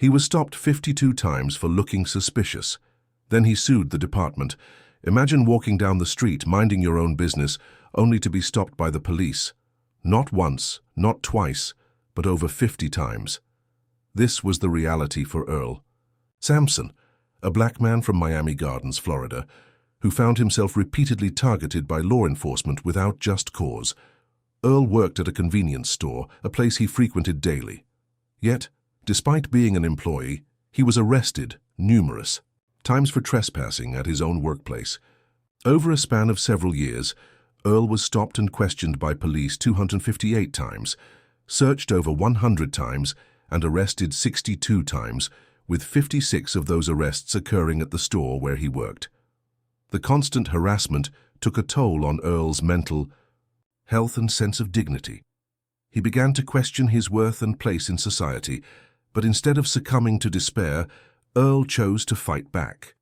He was stopped 52 times for looking suspicious. Then he sued the department. Imagine walking down the street, minding your own business, only to be stopped by the police. Not once, not twice, but over 50 times. This was the reality for Earl Sampson, a black man from Miami Gardens, Florida, who found himself repeatedly targeted by law enforcement without just cause. Earl worked at a convenience store, a place he frequented daily. Yet, despite being an employee, he was arrested numerous times for trespassing at his own workplace. Over a span of several years, Earl was stopped and questioned by police 258 times, searched over 100 times, and arrested 62 times, with 56 of those arrests occurring at the store where he worked. The constant harassment took a toll on Earl's mental health and sense of dignity. He began to question his worth and place in society, but instead of succumbing to despair, Earl chose to fight back.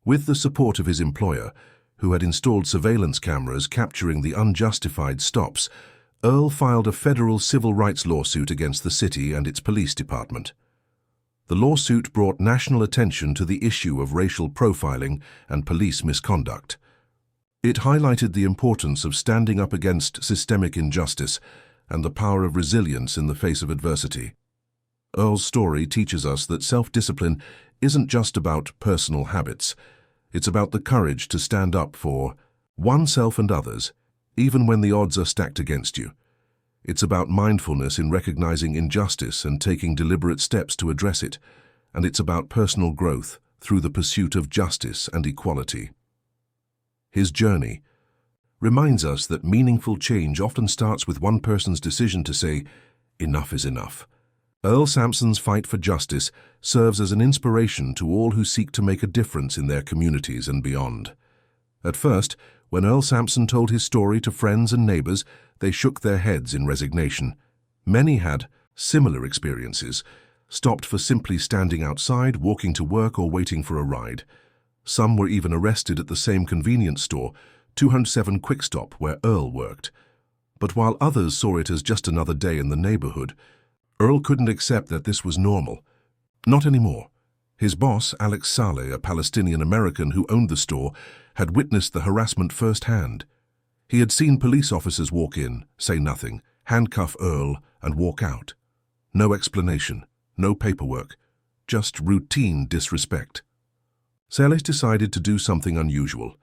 With the support of his employer, who had installed surveillance cameras capturing the unjustified stops, Earl filed a federal civil rights lawsuit against the city and its police department. The lawsuit brought national attention to the issue of racial profiling and police misconduct. It highlighted the importance of standing up against systemic injustice and the power of resilience in the face of adversity. Earl's story teaches us that self-discipline isn't just about personal habits. It's about the courage to stand up for oneself and others, even when the odds are stacked against you. It's about mindfulness in recognizing injustice and taking deliberate steps to address it. And it's about personal growth through the pursuit of justice and equality. His journey reminds us that meaningful change often starts with one person's decision to say, "Enough is enough." Earl Sampson's fight for justice serves as an inspiration to all who seek to make a difference in their communities and beyond. At first, when Earl Sampson told his story to friends and neighbors, they shook their heads in resignation. Many had similar experiences, stopped for simply standing outside, walking to work, or waiting for a ride. Some were even arrested at the same convenience store, 207 Quick Stop, where Earl worked. But while others saw it as just another day in the neighborhood, Earl couldn't accept that this was normal. Not anymore. His boss, Alex Saleh, a Palestinian-American who owned the store, had witnessed the harassment firsthand. He had seen police officers walk in, say nothing, handcuff Earl, and walk out. No explanation, no paperwork, just routine disrespect. Saleh decided to do something unusual.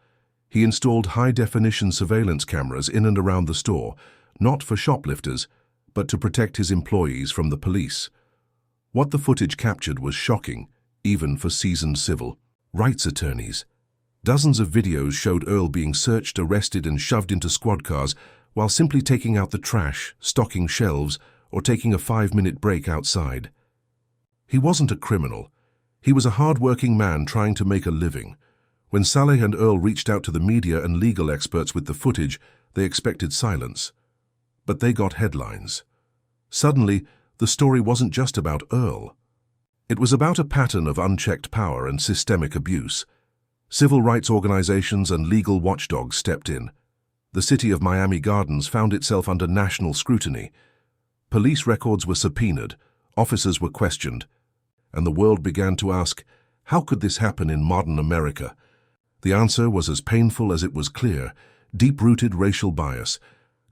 He installed high-definition surveillance cameras in and around the store, not for shoplifters, but to protect his employees from the police. What the footage captured was shocking, even for seasoned civil rights attorneys. Dozens of videos showed Earl being searched, arrested, and shoved into squad cars while simply taking out the trash, stocking shelves, or taking a 5-minute break outside. He wasn't a criminal. He was a hard-working man trying to make a living. When Saleh and Earl reached out to the media and legal experts with the footage, they expected silence. But they got headlines. Suddenly, the story wasn't just about Earl. It was about a pattern of unchecked power and systemic abuse. Civil rights organizations and legal watchdogs stepped in. The city of Miami Gardens found itself under national scrutiny. Police records were subpoenaed, officers were questioned, and the world began to ask, how could this happen in modern America? The answer was as painful as it was clear: deep-rooted racial bias,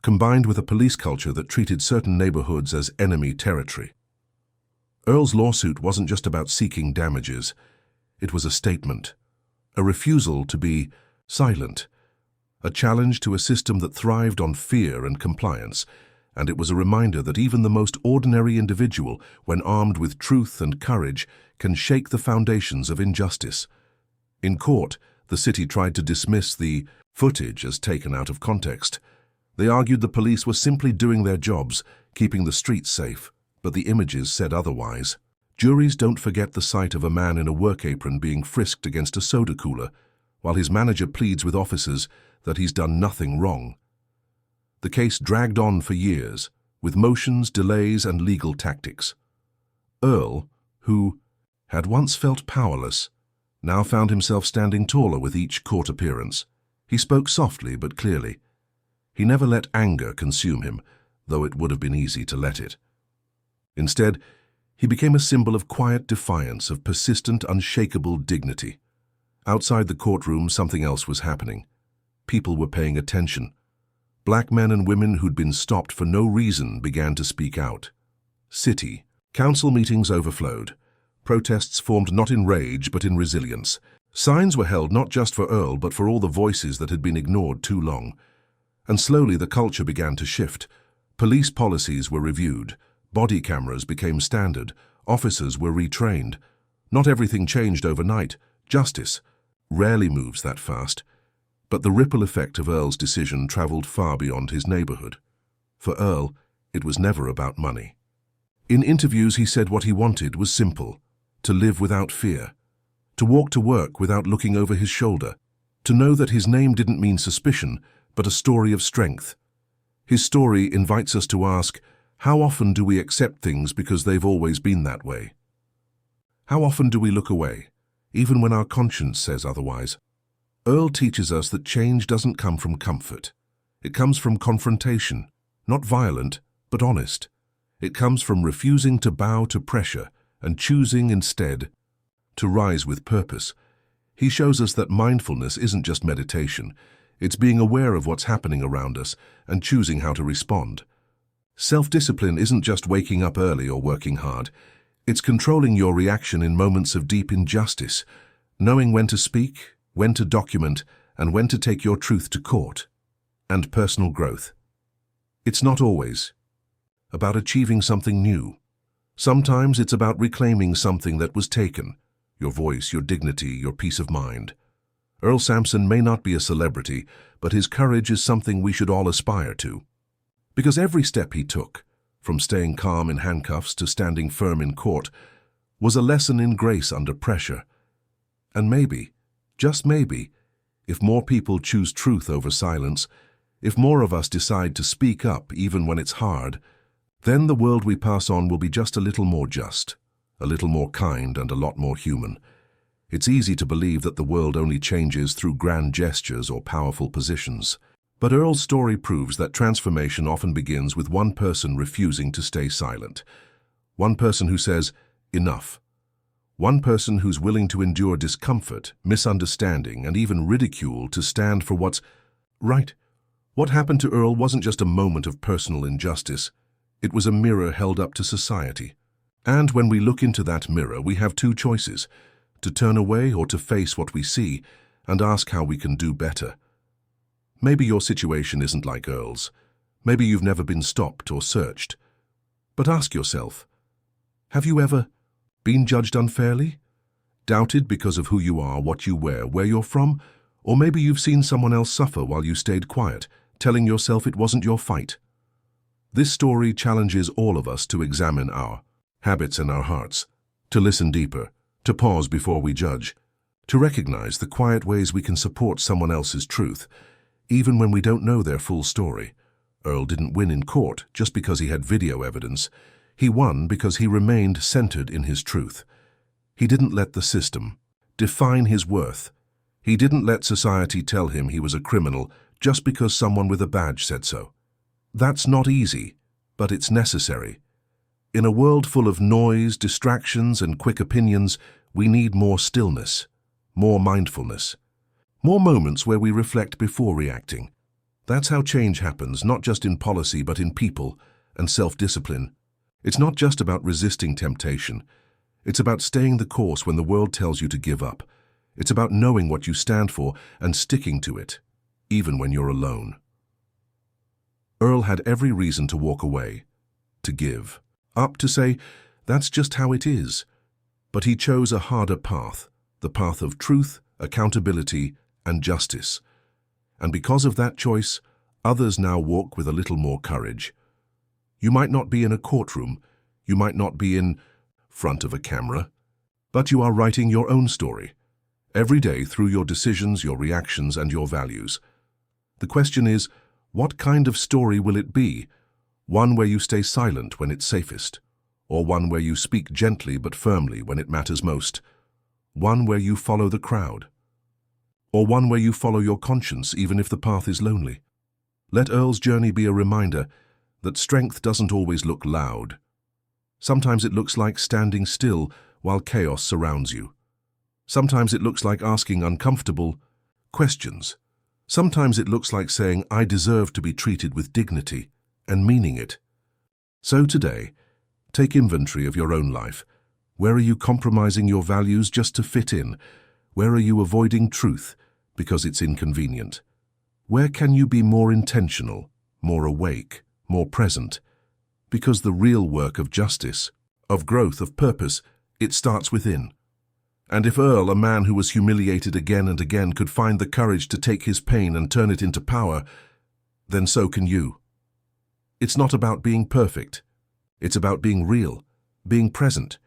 combined with a police culture that treated certain neighborhoods as enemy territory. Earl's lawsuit wasn't just about seeking damages. It was a statement, a refusal to be silent, a challenge to a system that thrived on fear and compliance, and it was a reminder that even the most ordinary individual, when armed with truth and courage, can shake the foundations of injustice. In court, the city tried to dismiss the footage as taken out of context. They argued the police were simply doing their jobs, keeping the streets safe, but the images said otherwise. Juries don't forget the sight of a man in a work apron being frisked against a soda cooler, while his manager pleads with officers that he's done nothing wrong. The case dragged on for years, with motions, delays, and legal tactics. Earl, who had once felt powerless, now found himself standing taller with each court appearance. He spoke softly but clearly. He never let anger consume him, though it would have been easy to let it. Instead, He became a symbol of quiet defiance, of persistent, unshakable dignity. Outside the courtroom, something else was happening. People were paying attention. Black men and women who'd been stopped for no reason began to speak out. City. Council meetings overflowed. Protests formed not in rage but in resilience. Signs were held not just for Earl but for all the voices that had been ignored too long. And slowly the culture began to shift. Police policies were reviewed. Body cameras became standard. Officers were retrained. Not everything changed overnight. Justice rarely moves that fast. But the ripple effect of Earl's decision traveled far beyond his neighborhood. For Earl, it was never about money. In interviews, he said what he wanted was simple: to live without fear, to walk to work without looking over his shoulder, to know that his name didn't mean suspicion, but a story of strength. His story invites us to ask, how often do we accept things because they've always been that way? How often do we look away, even when our conscience says otherwise? Earl teaches us that change doesn't come from comfort. It comes from confrontation, not violent, but honest. It comes from refusing to bow to pressure and choosing instead to rise with purpose. He shows us that mindfulness isn't just meditation. It's being aware of what's happening around us and choosing how to respond. Self-discipline isn't just waking up early or working hard. It's controlling your reaction in moments of deep injustice, knowing when to speak, when to document, and when to take your truth to court. And personal growth. It's not always about achieving something new. Sometimes it's about reclaiming something that was taken: your voice, your dignity, your peace of mind. Earl Sampson may not be a celebrity, but his courage is something we should all aspire to. Because every step he took, from staying calm in handcuffs to standing firm in court, was a lesson in grace under pressure. And maybe, just maybe, if more people choose truth over silence, if more of us decide to speak up even when it's hard, then the world we pass on will be just a little more just, a little more kind, and a lot more human. It's easy to believe that the world only changes through grand gestures or powerful positions. But Earl's story proves that transformation often begins with one person refusing to stay silent. One person who says, enough. One person who's willing to endure discomfort, misunderstanding, and even ridicule to stand for what's right. What happened to Earl wasn't just a moment of personal injustice. It was a mirror held up to society. And when we look into that mirror, we have two choices: to turn away or to face what we see and ask how we can do better. Maybe your situation isn't like Earl's. Maybe you've never been stopped or searched. But ask yourself, have you ever been judged unfairly? Doubted because of who you are, what you wear, where you're from? Or maybe you've seen someone else suffer while you stayed quiet, telling yourself it wasn't your fight. This story challenges all of us to examine our habits and our hearts, to listen deeper, to pause before we judge, to recognize the quiet ways we can support someone else's truth, even when we don't know their full story. Earl didn't win in court just because he had video evidence. He won because he remained centered in his truth. He didn't let the system define his worth. He didn't let society tell him he was a criminal just because someone with a badge said so. That's not easy, but it's necessary. In a world full of noise, distractions, and quick opinions, we need more stillness, more mindfulness, more moments where we reflect before reacting. That's how change happens, not just in policy, but in people and self-discipline. It's not just about resisting temptation. It's about staying the course when the world tells you to give up. It's about knowing what you stand for and sticking to it, even when you're alone. Earl had every reason to walk away, to give up, to say, that's just how it is. But he chose a harder path, the path of truth, accountability, and justice. And because of that choice, others now walk with a little more courage. You might not be in a courtroom, you might not be in front of a camera, but you are writing your own story, every day through your decisions, your reactions, and your values. The question is, what kind of story will it be? One where you stay silent when it's safest, or one where you speak gently but firmly when it matters most? One where you follow the crowd, or one where you follow your conscience even if the path is lonely? Let Earl's journey be a reminder that strength doesn't always look loud. Sometimes it looks like standing still while chaos surrounds you. Sometimes it looks like asking uncomfortable questions. Sometimes it looks like saying, "I deserve to be treated with dignity," and meaning it. So today, take inventory of your own life. Where are you compromising your values just to fit in? Where are you avoiding truth because it's inconvenient? Where can you be more intentional, more awake, more present? Because the real work of justice, of growth, of purpose, it starts within. And if Earl, a man who was humiliated again and again, could find the courage to take his pain and turn it into power, then so can you. It's not about being perfect. It's about being real, being present,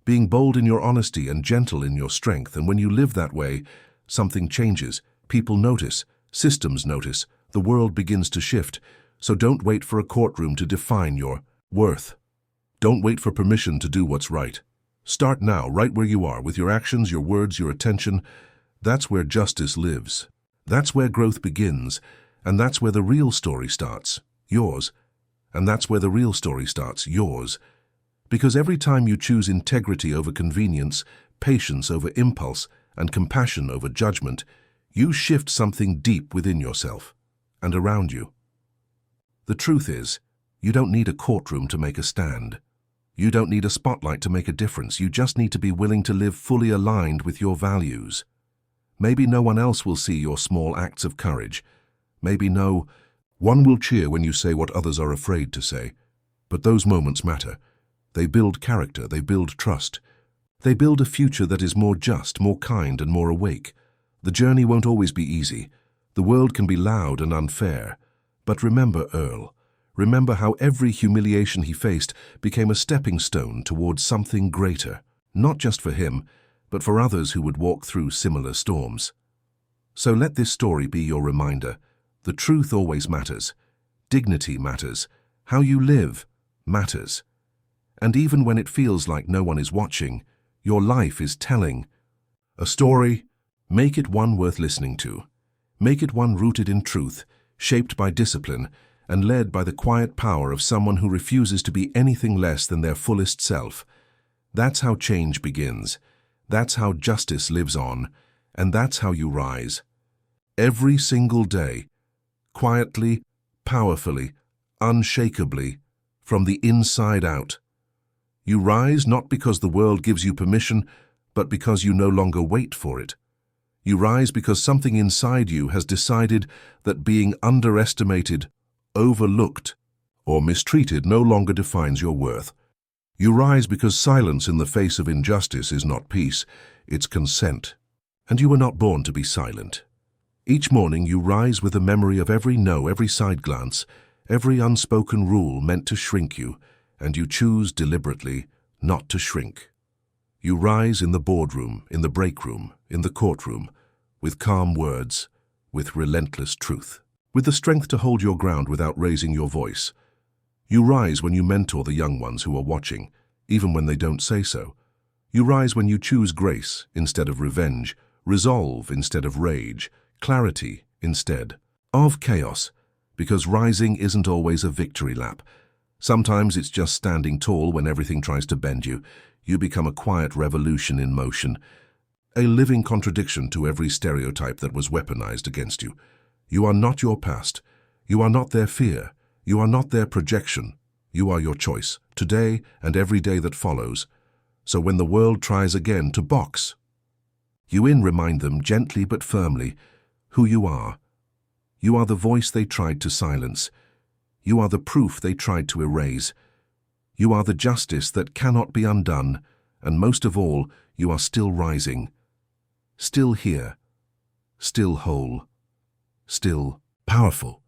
being bold in your honesty and gentle in your strength. And when you live that way, something changes. People notice, systems notice, the world begins to shift. So don't wait for a courtroom to define your worth. Don't wait for permission to do what's right. Start now, right where you are, with your actions, your words, your attention. That's where justice lives. That's where growth begins. And that's where the real story starts, yours. And that's where the real story starts, yours. Because every time you choose integrity over convenience, patience over impulse, and compassion over judgment, you shift something deep within yourself and around you. The truth is, you don't need a courtroom to make a stand. You don't need a spotlight to make a difference. You just need to be willing to live fully aligned with your values. Maybe no one else will see your small acts of courage. Maybe no one will cheer when you say what others are afraid to say. But those moments matter. They build character, they build trust. They build a future that is more just, more kind, and more awake. The journey won't always be easy. The world can be loud and unfair. But remember Earl. Remember how every humiliation he faced became a stepping stone towards something greater, not just for him, but for others who would walk through similar storms. So let this story be your reminder. The truth always matters. Dignity matters. How you live matters. And even when it feels like no one is watching, your life is telling a story. Make it one worth listening to. Make it one rooted in truth, shaped by discipline, and led by the quiet power of someone who refuses to be anything less than their fullest self. That's how change begins. That's how justice lives on. And that's how you rise. Every single day, quietly, powerfully, unshakably, from the inside out. You rise not because the world gives you permission, but because you no longer wait for it. You rise because something inside you has decided that being underestimated, overlooked, or mistreated no longer defines your worth. You rise because silence in the face of injustice is not peace, it's consent. And you were not born to be silent. Each morning you rise with a memory of every no, every side glance, every unspoken rule meant to shrink you, and you choose deliberately not to shrink. You rise in the boardroom, in the break room, in the courtroom, with calm words, with relentless truth. With the strength to hold your ground without raising your voice. You rise when you mentor the young ones who are watching, even when they don't say so. You rise when you choose grace instead of revenge, resolve instead of rage, clarity instead of chaos, because rising isn't always a victory lap. Sometimes it's just standing tall when everything tries to bend you. You become a quiet revolution in motion, a living contradiction to every stereotype that was weaponized against you. You are not your past. You are not their fear. You are not their projection. You are your choice, today and every day that follows. So when the world tries again to box, you remind them gently but firmly who you are. You are the voice they tried to silence. You are the proof they tried to erase. You are the justice that cannot be undone. And most of all, you are still rising. Still here. Still whole. Still powerful.